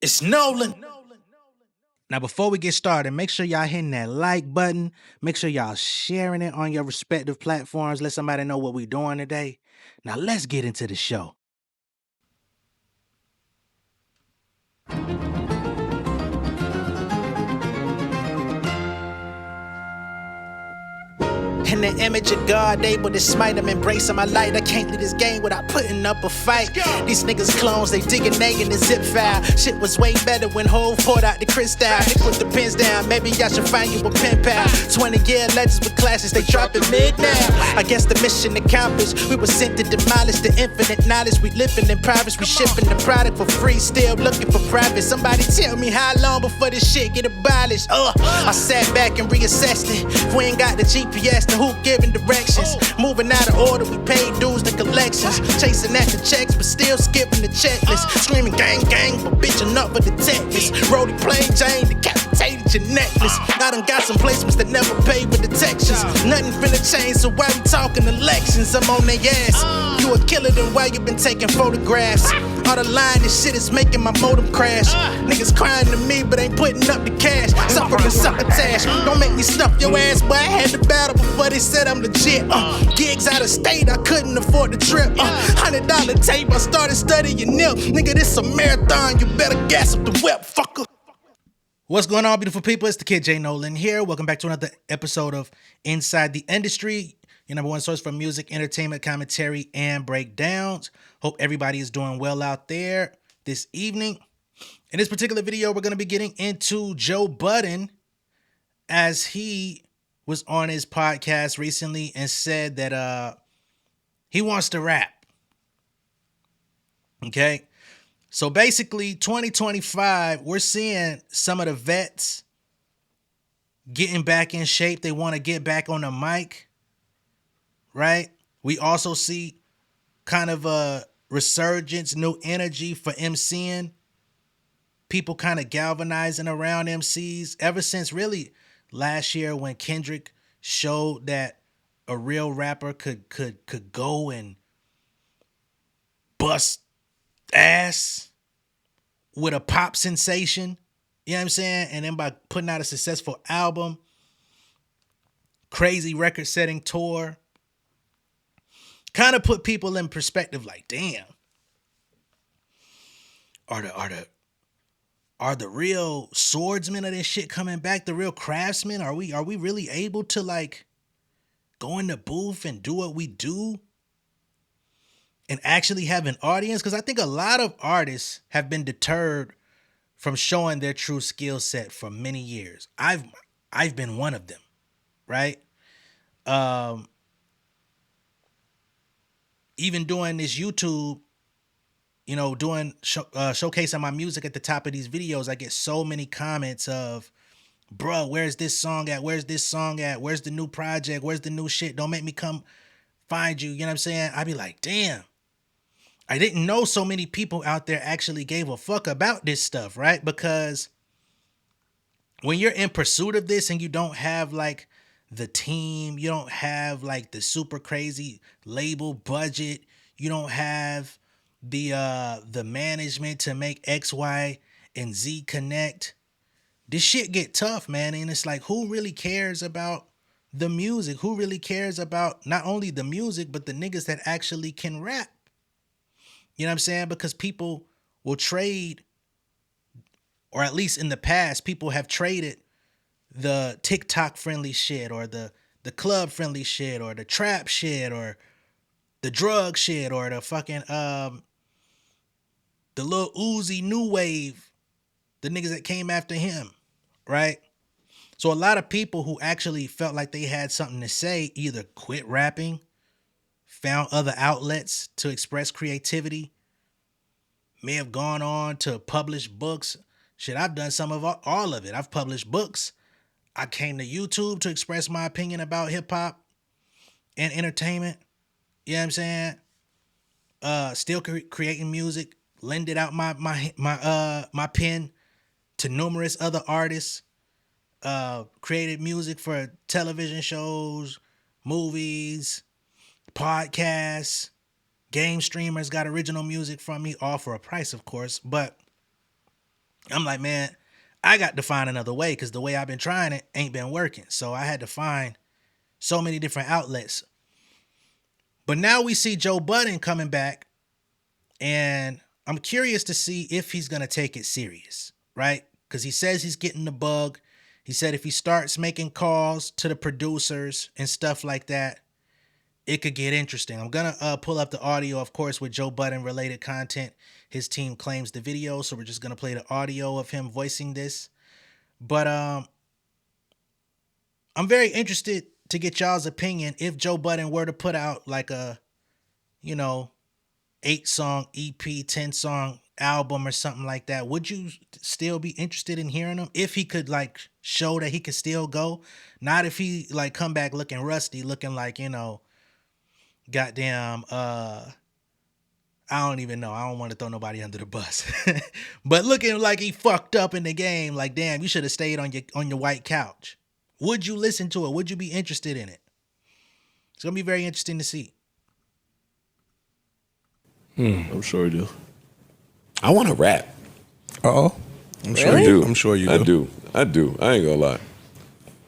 It's Nolan. Now, before we get started, make sure y'all hitting that like button. Make sure y'all sharing it on your respective platforms. Let somebody know what we're doing today. Now, let's get into the show. In the image of God, able to smite them, embracing my light. I can't leave this game without putting up a fight. These niggas clones, they digging they in the zip file. Shit was way better when Hov poured out the crystal. Nick put the pins down, maybe I should find you a pen pal. 20-year legends with classes, they dropping mid now. I guess the mission accomplished. We were sent to demolish the infinite knowledge. We living in privates, we shipping the product for free, still looking for profit. Somebody tell me how long before this shit get abolished. I sat back and reassessed it. If we ain't got the GPS, then who giving directions? Moving out of order, we paid dues and collections. Chasing after checks, but still skipping the checklist. Screaming gang gang, but bitching up for the detectives. Roddy plain Jane, decapitated your necklace. I done got some placements that never paid with detections. Nothing finna change, so why we talking elections? I'm on their ass. You a killer, then why you been taking photographs? All the line, this shit is making my modem crash. Niggas crying to me, but ain't putting up the cash. Suffering succotash. Don't make me stuff your ass, boy. I had the battle before they said I'm legit. Gigs out of state, I couldn't afford the trip. $100 tape, I started studying nip. Nigga, this a marathon, you better gas up the whip, fucker. What's going on, beautiful people? It's the kid J Nolan here. Welcome back to another episode of Inside the Industry, your number one source for music, entertainment, commentary, and breakdowns. Hope everybody is doing well out there this evening. In this particular video, we're going to be getting into Joe Budden, as he was on his podcast recently and said that he wants to rap. Okay? So basically, 2025, we're seeing some of the vets getting back in shape. They want to get back on the mic, right? We also see kind of a resurgence, new energy for MCing. People kind of galvanizing around MCs ever since really last year when Kendrick showed that a real rapper could go and bust ass with a pop sensation. You know what I'm saying? And then by putting out a successful album, crazy record-setting tour, kind of put people in perspective like, damn, are the real swordsmen of this shit coming back? The real craftsmen? Are we really able to like go in the booth and do what we do and actually have an audience? Because I think a lot of artists have been deterred from showing their true skill set for many years. I've been one of them, right? Even doing this YouTube, you know, doing showcasing my music at the top of these videos, I get so many comments of, bruh, where's this song at? Where's this song at? Where's the new project? Where's the new shit? Don't make me come find you. You know what I'm saying? I be like, damn, I didn't know so many people out there actually gave a fuck about this stuff, right? Because when you're in pursuit of this and you don't have like the team, you don't have like the super crazy label budget, you don't have the management to make X, Y, and Z connect, this shit get tough, man. And it's like, who really cares about the music? Who really cares about not only the music, but the niggas that actually can rap? You know what I'm saying? Because people will trade, or at least in the past, people have traded the TikTok friendly shit or the club friendly shit or the trap shit or the drug shit or the fucking the Lil Uzi new wave, the niggas that came after him, right? So a lot of people who actually felt like they had something to say either quit rapping, found other outlets to express creativity, may have gone on to publish books. Shit, I've done some of all of it. I've published books. I came to YouTube to express my opinion about hip hop and entertainment. You know what I'm saying? Still creating music, lended out my pen to numerous other artists. Created music for television shows, movies, podcasts, game streamers, got original music from me, all for a price, of course. But I'm like, man, I got to find another way because the way I've been trying it ain't been working. So I had to find so many different outlets. But now we see Joe Budden coming back, and I'm curious to see if he's going to take it serious, right? Because he says he's getting the bug. He said if he starts making calls to the producers and stuff like that, it could get interesting. I'm going to pull up the audio, of course, with Joe Budden related content. His team claims the video, so we're just going to play the audio of him voicing this. But I'm very interested to get y'all's opinion if Joe Budden were to put out like a, 8-song EP, 10-song album or something like that. Would you still be interested in hearing him if he could like show that he could still go? Not if he like come back looking rusty, looking like, goddamn, I don't even know. I don't want to throw nobody under the bus. But looking like he fucked up in the game, like, damn, you should have stayed on your white couch. Would you listen to it? Would you be interested in it? It's going to be very interesting to see. I'm sure you do. I want to rap. Uh-oh. I'm sure you do. I'm sure you do. I do. I ain't gonna lie.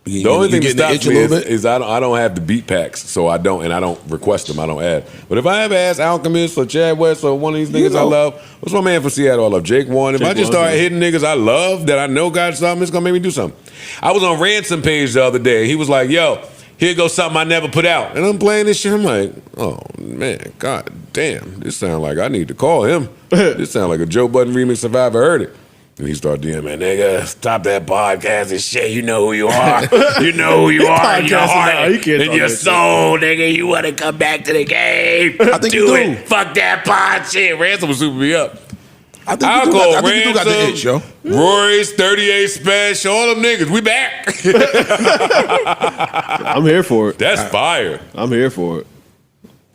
The only thing that stops me is I don't have the beat packs, so I don't request them. I don't add. But if I ever ask Alchemist or Chad West or one of these niggas I love, what's my man from Seattle I love? Jake Warren. If I just start hitting niggas I love that I know got something, it's gonna make me do something. I was on Ransom page the other day. He was like, yo, here goes something I never put out. And I'm playing this shit. I'm like, oh man, god damn. This sound like I need to call him. This sound like a Joe Budden remix if I ever heard it. And he started DMing, nigga, stop that podcast and shit. You know who you are. You know who you are in your heart, in your soul, nigga. You want to come back to the game. I think do it. Fuck that pod shit. Ransom was super me up. I think you do got the itch, yo. Rory's 38 Special, all them niggas. We back. I'm here for it. That's fire. I'm here for it.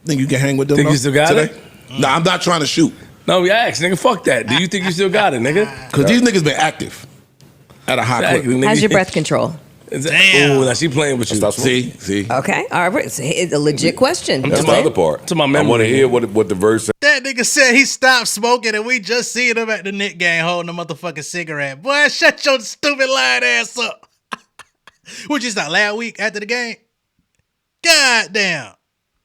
Think you can hang with them? Think you still got it? No, I'm not trying to shoot. No, we asked, nigga. Fuck that. Do you think you still got it, nigga? Because these niggas been active at a high clip. How's your breath control? Damn. Ooh, now she playing with you. See. Okay, all right. It's a legit question. That's the other part. To my memory. I want to hear what the verse says. That nigga said he stopped smoking and we just seen him at the Knick game holding a motherfucking cigarette. Boy, shut your stupid lying ass up. What you stop last week after the game? God damn.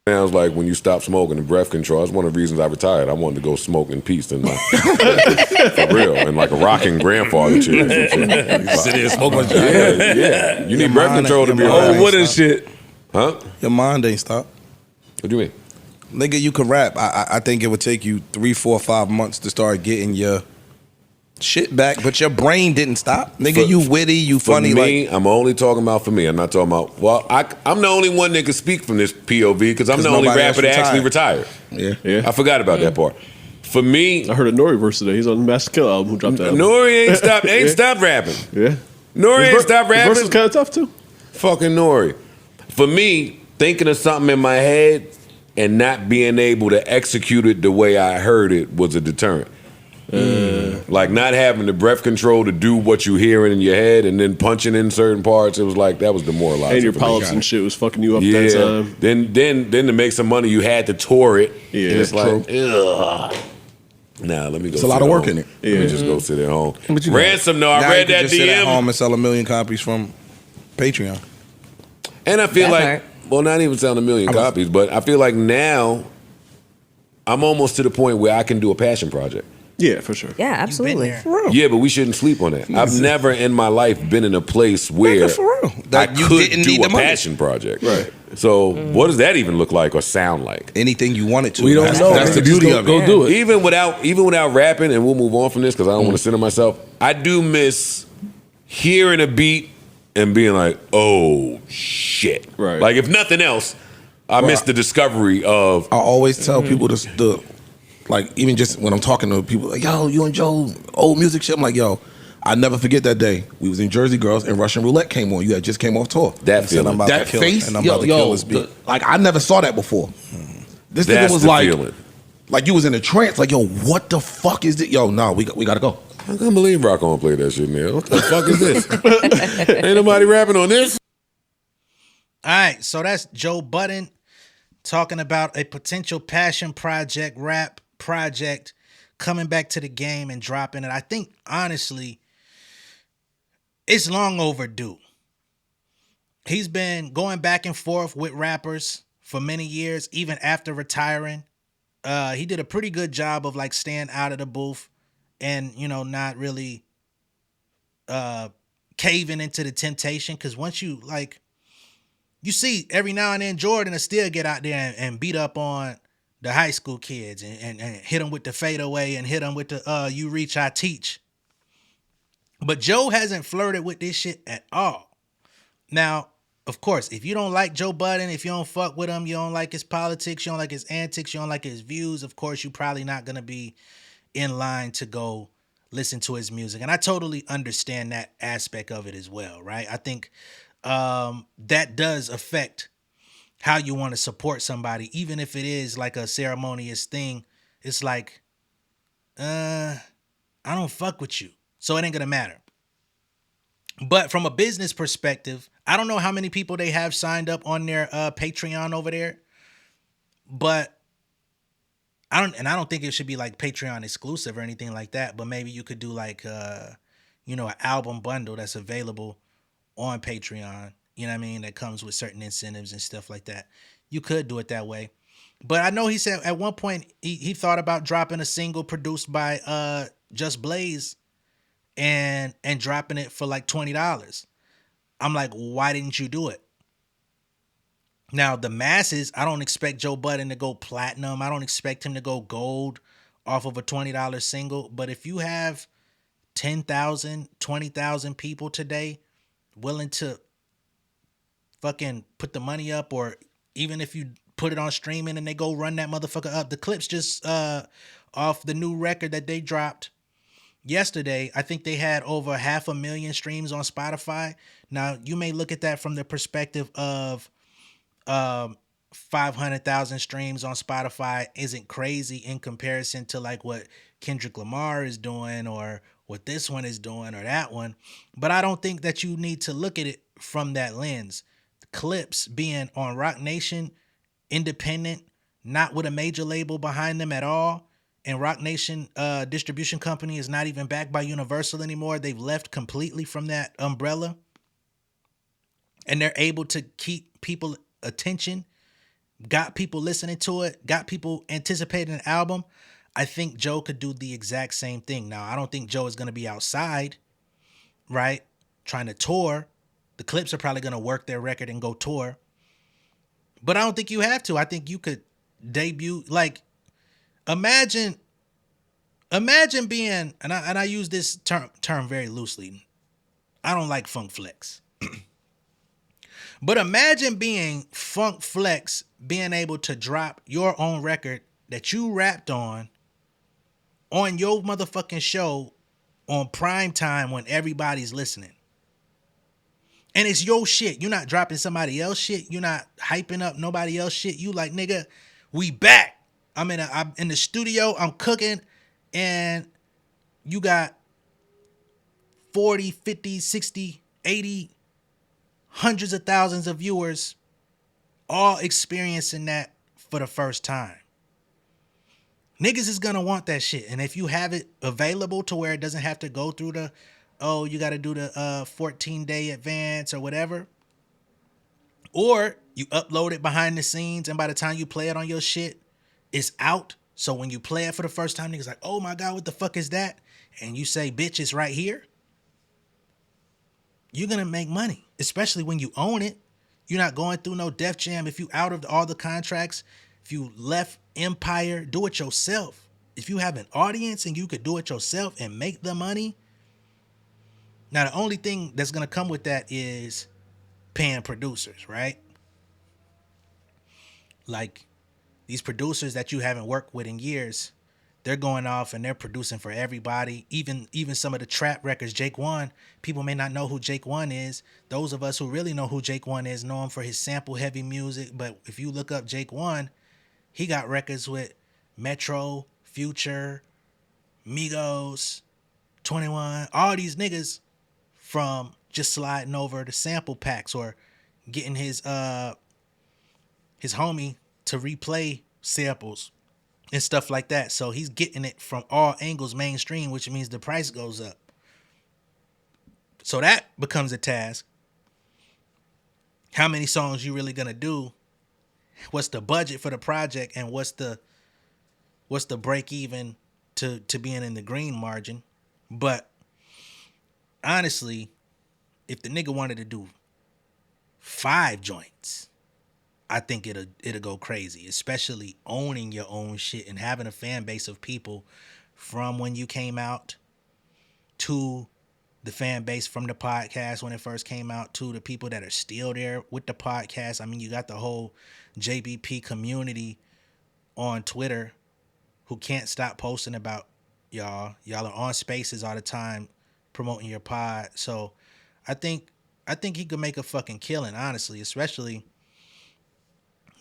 Sounds like when you stop smoking and breath control. That's one of the reasons I retired. I wanted to go smoke in peace and for real, and like a rocking grandfather chair. Sit there and smoke my Yeah. You need breath control to be around. Oh, what is shit? Huh? Your mind ain't stop. What do you mean? Nigga, you can rap. I think it would take you 3, 4, 5 months to start getting your shit back, but your brain didn't stop. Nigga, you witty, you funny. For me, I'm only talking about for me. I'm not talking about, I'm the only one that can speak from this POV because I'm the only rapper that actually retired. Yeah. I forgot about that part. For me, I heard a Nori verse today. He's on the Master Kill album. Who dropped that album? Nori ain't stopped rapping. Yeah. Nori ain't stopped rapping. The verse is kind of tough too. Fucking Nori. For me, thinking of something in my head and not being able to execute it the way I heard it was a deterrent. Like not having the breath control to do what you hearing in your head and then punching in certain parts, it was like that was demoralizing. And your polyps and shit was fucking you up that time. Then to make some money, you had to tour it. Yeah, and it's true. like, ugh. Nah, let me go. It's a lot of work in it. Let me just go sit at home. Ransom, though, I read that just sit at DM. home and sell 1 million copies from Patreon. And I feel like, well, not even selling 1 million copies, but I feel like now I'm almost to the point where I can do a passion project. Yeah, for sure. Yeah, absolutely. Yeah, but we shouldn't sleep on that. I've never in my life been in a place where I could do a passion project. Right. So what does that even look like or sound like? Anything you want it to. We don't know. That's the beauty of it. Go do it. Even without rapping, and we'll move on from this because I don't want to center myself. I do miss hearing a beat and being like, oh shit. Right. Like if nothing else, I miss the discovery of. I always tell people the like even just when I'm talking to people, like, yo, you and Joe old music shit. I'm like, yo, I never forget that day. We was in Jersey Girls and Russian Roulette came on. You had just came off tour. That feeling. I'm about That to kill face, it, and I'm about to kill this beat. Like I never saw that before. This That's nigga was the like, feeling. like you was in a trance. Like, yo, what the fuck is this? Yo, no, we gotta go. I can't believe Rock on play that shit, man. What the fuck is this? Ain't nobody rapping on this. All right, so that's Joe Budden talking about a potential passion project, rap project coming back to the game and dropping it. I think, honestly, it's long overdue. He's been going back and forth with rappers for many years, even after retiring. He did a pretty good job of like staying out of the booth and, you know, not really caving into the temptation. Because once you like, you see every now and then Jordan will still get out there and beat up on the high school kids and hit them with the fadeaway and hit them with the you reach, I teach. But Joe hasn't flirted with this shit at all. Now, of course, if you don't like Joe Budden, if you don't fuck with him, you don't like his politics, you don't like his antics, you don't like his views, of course, you're probably not going to be in line to go listen to his music. And I totally understand that aspect of it as well, right? I think that does affect how you want to support somebody, even if it is like a ceremonious thing. It's like, I don't fuck with you, so it ain't gonna matter. But from a business perspective, I don't know how many people they have signed up on their Patreon over there, but I don't think it should be like Patreon exclusive or anything like that. But maybe you could do like an album bundle that's available on Patreon. You know what I mean? That comes with certain incentives and stuff like that. You could do it that way. But I know he said at one point he thought about dropping a single produced by Just Blaze and dropping it for like $20. I'm like, why didn't you do it? Now, the masses, I don't expect Joe Budden to go platinum. I don't expect him to go gold off of a $20 single. But if you have 10,000, 20,000 people today willing to fucking put the money up, or even if you put it on streaming and they go run that motherfucker up, the clips just off the new record that they dropped yesterday, I think they had over 500,000 streams on Spotify. Now, you may look at that from the perspective of 500,000 streams on Spotify isn't crazy in comparison to like what Kendrick Lamar is doing or what this one is doing or that one. But I don't think that you need to look at it from that lens. The clips being on Rock Nation, independent, not with a major label behind them at all. And Rock Nation distribution company is not even backed by Universal anymore. They've left completely from that umbrella. And they're able to keep people attention, got people listening to it, got people anticipating an album. I think Joe could do the exact same thing. Now, I don't think Joe is going to be outside, right, trying to tour. The Clips are probably going to work their record and go tour. But I don't think you have to. I think you could debut, like, imagine being, and I use this term very loosely. I don't like Funk Flex. But imagine being Funk Flex, being able to drop your own record that you rapped on your motherfucking show on prime time when everybody's listening. And it's your shit. You're not dropping somebody else shit. You're not hyping up nobody else shit. You like, nigga, we back. I'm in the studio, I'm cooking, and you got 40, 50, 60, 80, hundreds of thousands of viewers all experiencing that for the first time. Niggas is gonna want that shit. And if you have it available to where it doesn't have to go through the, you gotta do the 14-day advance or whatever, or you upload it behind the scenes and by the time you play it on your shit, it's out. So when you play it for the first time, niggas like, oh my God, what the fuck is that? And you say, bitch, it's right here. You're going to make money, especially when you own it. You're not going through no Def Jam. If you out of all the contracts, if you left Empire, do it yourself. If you have an audience and you could do it yourself and make the money. Now, the only thing that's going to come with that is paying producers, right? Like these producers that you haven't worked with in years, they're going off and they're producing for everybody. Even some of the trap records, Jake One, people may not know who Jake One is. Those of us who really know who Jake One is know him for his sample heavy music. But if you look up Jake One, he got records with Metro, Future, Migos, 21, all these niggas from just sliding over the sample packs or getting his homie to replay samples and stuff like that. So he's getting it from all angles mainstream, which means the price goes up. So that becomes a task. How many songs you really gonna do? What's the budget for the project, and what's the break even to being in the green margin? But honestly, if the nigga wanted to do 5 joints, I think it'll go crazy, especially owning your own shit and having a fan base of people from when you came out to the fan base from the podcast when it first came out to the people that are still there with the podcast. I mean, you got the whole JBP community on Twitter who can't stop posting about y'all. Y'all are on Spaces all the time promoting your pod. So I think he could make a fucking killing, honestly, especially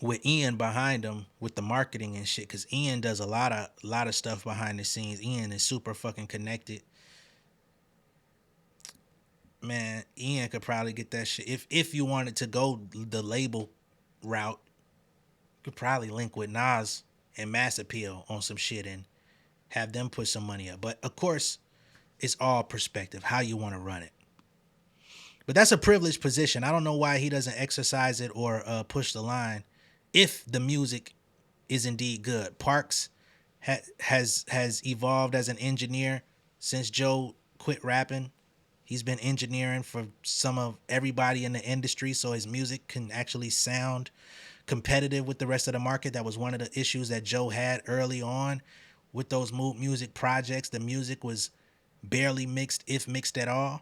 with Ian behind him with the marketing and shit, because Ian does a lot of stuff behind the scenes. Ian is super fucking connected. Man, Ian could probably get that shit. If you wanted to go the label route, you could probably link with Nas and Mass Appeal on some shit and have them put some money up. But of course, it's all perspective, how you want to run it. But that's a privileged position. I don't know why he doesn't exercise it or push the line if the music is indeed good. Parks has evolved as an engineer since Joe quit rapping. He's been engineering for some of everybody in the industry, so his music can actually sound competitive with the rest of the market. That was one of the issues that Joe had early on with those mood music projects. The music was barely mixed, if mixed at all.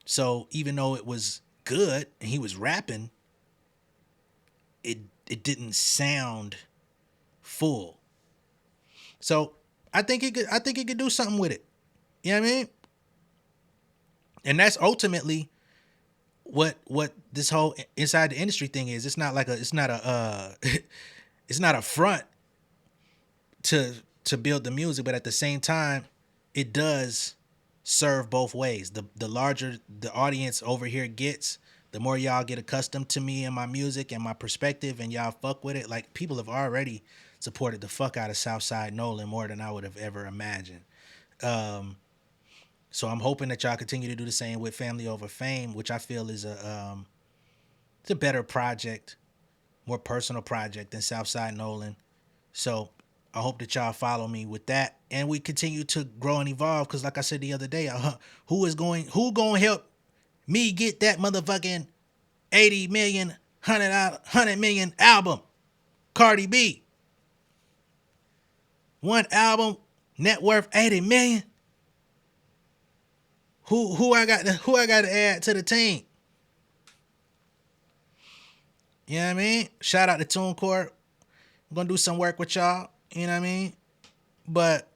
So even though it was good and he was rapping, it didn't sound full. So I think he could do something with it. You know what I mean? And that's ultimately what this whole inside the industry thing is. It's not a front to build the music, but at the same time, it does serve both ways. The larger the audience over here gets, the more y'all get accustomed to me and my music and my perspective, and y'all fuck with it. Like, people have already supported the fuck out of Southside Nolan more than I would have ever imagined. So I'm hoping that y'all continue to do the same with Family Over Fame, which I feel is it's a better project, more personal project than Southside Nolan. So I hope that y'all follow me with that, and we continue to grow and evolve. Because like I said the other day, who gonna help me get that motherfucking 80 million, 100 million album? Cardi B. One album, net worth 80 million. Who I got to add to the team? You know what I mean? Shout out to TuneCore. I'm gonna do some work with y'all. You know what I mean? But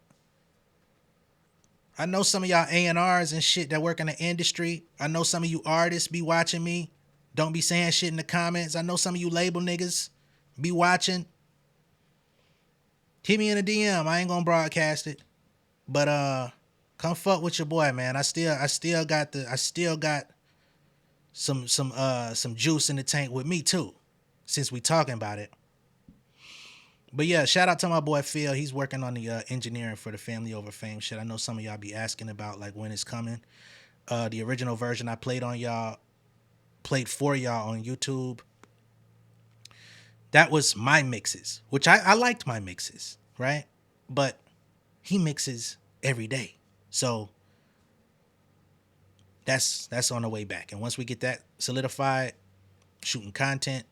I know some of y'all A&Rs and shit that work in the industry. I know some of you artists be watching me. Don't be saying shit in the comments. I know some of you label niggas be watching. Hit me in a DM. I ain't gonna broadcast it. But come fuck with your boy, man. I still got some juice in the tank with me too, since we talking about it. But yeah, shout out to my boy Phil. He's working on the engineering for the Family Over Fame shit. I know some of y'all be asking about like when it's coming. The original version I played for y'all on YouTube. That was my mixes, which I liked my mixes, right? But he mixes every day. So that's on the way back. And once we get that solidified, shooting content,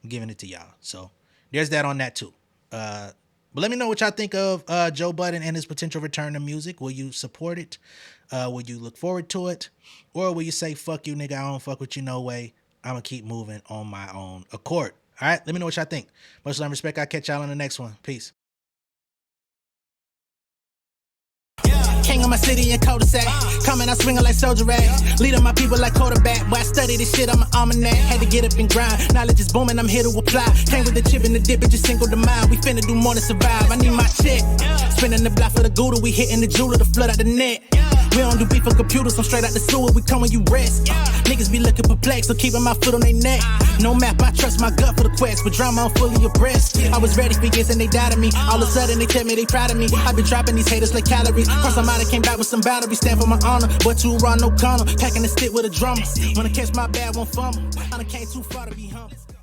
I'm giving it to y'all. So there's that on that too. But let me know what y'all think of Joe Budden and his potential return to music. Will you support it? Will you look forward to it? Or will you say, fuck you, nigga, I don't fuck with you no way. I'm going to keep moving on my own accord. All right, let me know what y'all think. Much love and respect. I'll catch y'all on the next one. Peace. King of my city and cul-de-sac. Coming out swinging like soldier rags. Leading my people like quarterback. Boy, I study this shit, I'm an almanac. Had to get up and grind. Knowledge is booming, I'm here to apply. Came with the chip and the dip, it just single the mind. We finna do more than survive. I need my check. Spinning the block for the gouda, we hitting the jeweler to flood out the net. We don't do beef for computers, I'm straight out the sewer, we come when you rest. Niggas be looking perplexed, so keeping my foot on their neck. No map, I trust my gut for the quest. With drama, I'm fully abreast. I was ready for years and they doubted me. All of a sudden they tell me they proud of me. I been dropping these haters like calories. Cross I'm out, I came back with some batteries. Stand for my honor, but too raw, no corner. Packing the stick with a drummer. When I catch my bad, won't fumble. I done came too far to be humble.